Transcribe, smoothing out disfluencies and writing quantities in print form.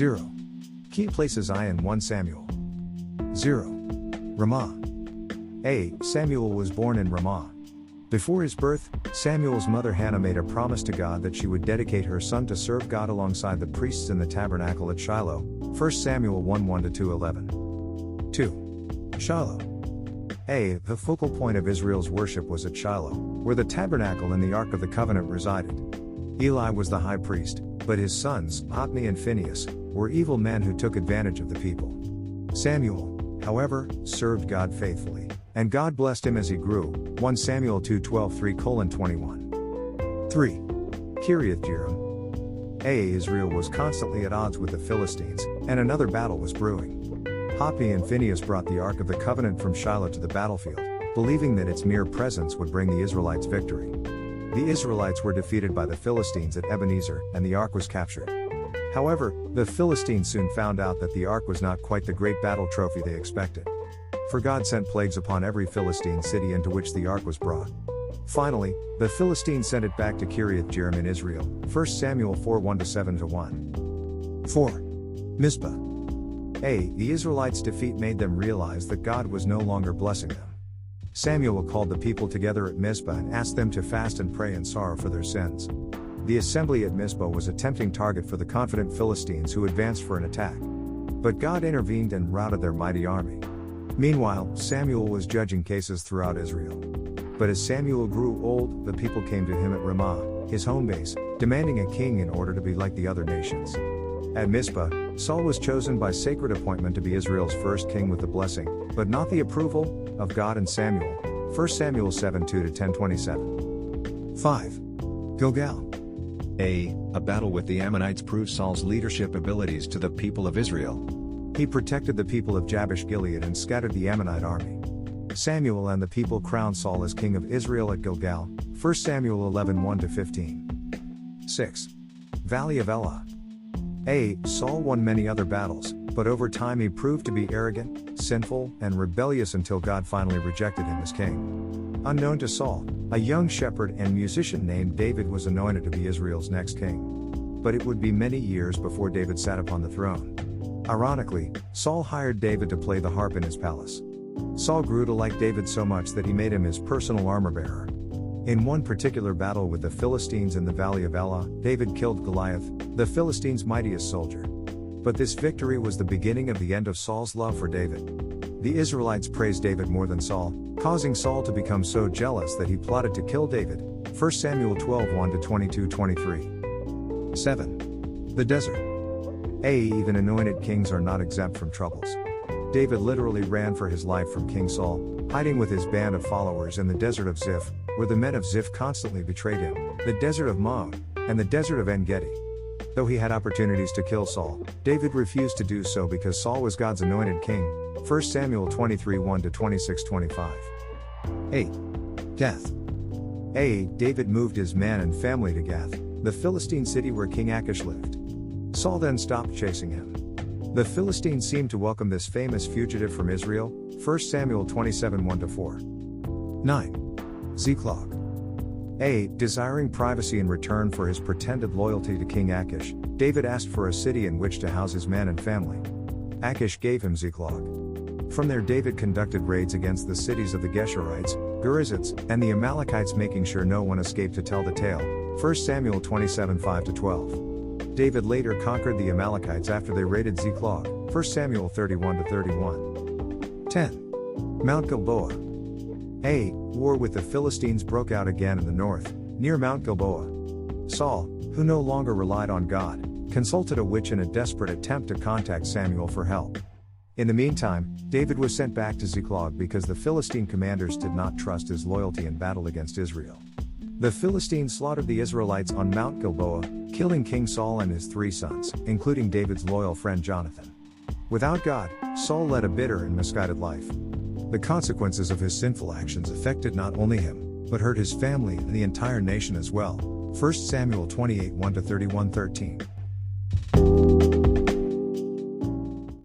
0. Key places in 1 Samuel. 0. Ramah. A. Samuel was born in Ramah. Before his birth, Samuel's mother Hannah made a promise to God that she would dedicate her son to serve God alongside the priests in the tabernacle at Shiloh, 1 Samuel 1:1-11. 2. Shiloh. A. The focal point of Israel's worship was at Shiloh, where the tabernacle and the Ark of the Covenant resided. Eli was the high priest, but his sons, Hophni and Phinehas, were evil men who took advantage of the people. Samuel, however, served God faithfully, and God blessed him as he grew, 1 Samuel 2:12-3:21. 3. Kiriath-Jearim. A. Israel was constantly at odds with the Philistines, and another battle was brewing. Hophni and Phinehas brought the Ark of the Covenant from Shiloh to the battlefield, believing that its mere presence would bring the Israelites victory. The Israelites were defeated by the Philistines at Ebenezer, and the Ark was captured. However, the Philistines soon found out that the Ark was not quite the great battle trophy they expected. For God sent plagues upon every Philistine city into which the Ark was brought. Finally, the Philistines sent it back to Kiriath-Jearim in Israel, 1 Samuel 4:1-7-1. 4. Mizpah. A. The Israelites' defeat made them realize that God was no longer blessing them. Samuel called the people together at Mizpah and asked them to fast and pray in sorrow for their sins. The assembly at Mizpah was a tempting target for the confident Philistines who advanced for an attack. But God intervened and routed their mighty army. Meanwhile, Samuel was judging cases throughout Israel. But as Samuel grew old, the people came to him at Ramah, his home base, demanding a king in order to be like the other nations. At Mizpah, Saul was chosen by sacred appointment to be Israel's first king with the blessing, but not the approval, of God and Samuel, 1 Samuel 7:2-10-27. 5. Gilgal. A battle with the Ammonites proved Saul's leadership abilities to the people of Israel. He protected the people of Jabesh Gilead and scattered the Ammonite army. Samuel and the people crowned Saul as king of Israel at Gilgal, 1 Samuel 11:1-15. 6. Valley of Elah. A. Saul won many other battles, but over time he proved to be arrogant, sinful, and rebellious until God finally rejected him as king. Unknown to Saul, a young shepherd and musician named David was anointed to be Israel's next king. But it would be many years before David sat upon the throne. Ironically, Saul hired David to play the harp in his palace. Saul grew to like David so much that he made him his personal armor-bearer. In one particular battle with the Philistines in the Valley of Elah, David killed Goliath, the Philistines' mightiest soldier. But this victory was the beginning of the end of Saul's love for David. The Israelites praised David more than Saul, causing Saul to become so jealous that he plotted to kill David, 1 Samuel 12:1-22-23. 7. The desert. Even anointed kings are not exempt from troubles. David literally ran for his life from King Saul, hiding with his band of followers in the desert of Ziph, where the men of Ziph constantly betrayed him, the desert of Maon, and the desert of En-Gedi. Though he had opportunities to kill Saul, David refused to do so because Saul was God's anointed king, 1 Samuel 23:1-26-25. 8. Gath. David moved his men and family to Gath, the Philistine city where King Achish lived. Saul then stopped chasing him. The Philistines seemed to welcome this famous fugitive from Israel, 1 Samuel 27:1-4. 9. Ziklag. Desiring privacy in return for his pretended loyalty to King Achish, David asked for a city in which to house his men and family. Achish gave him Ziklag. From there David conducted raids against the cities of the Geshurites, Gerizites, and the Amalekites, making sure no one escaped to tell the tale, 1 Samuel 27:5-12. David later conquered the Amalekites after they raided Ziklag, 1 Samuel 31-31. 10. Mount Gilboa. War with the Philistines broke out again in the north, near Mount Gilboa. Saul, who no longer relied on God, consulted a witch in a desperate attempt to contact Samuel for help. In the meantime, David was sent back to Ziklag because the Philistine commanders did not trust his loyalty in battle against Israel. The Philistines slaughtered the Israelites on Mount Gilboa, killing King Saul and his 3 sons, including David's loyal friend Jonathan. Without God, Saul led a bitter and misguided life. The consequences of his sinful actions affected not only him, but hurt his family and the entire nation as well. 1 Samuel 28:1-31-13.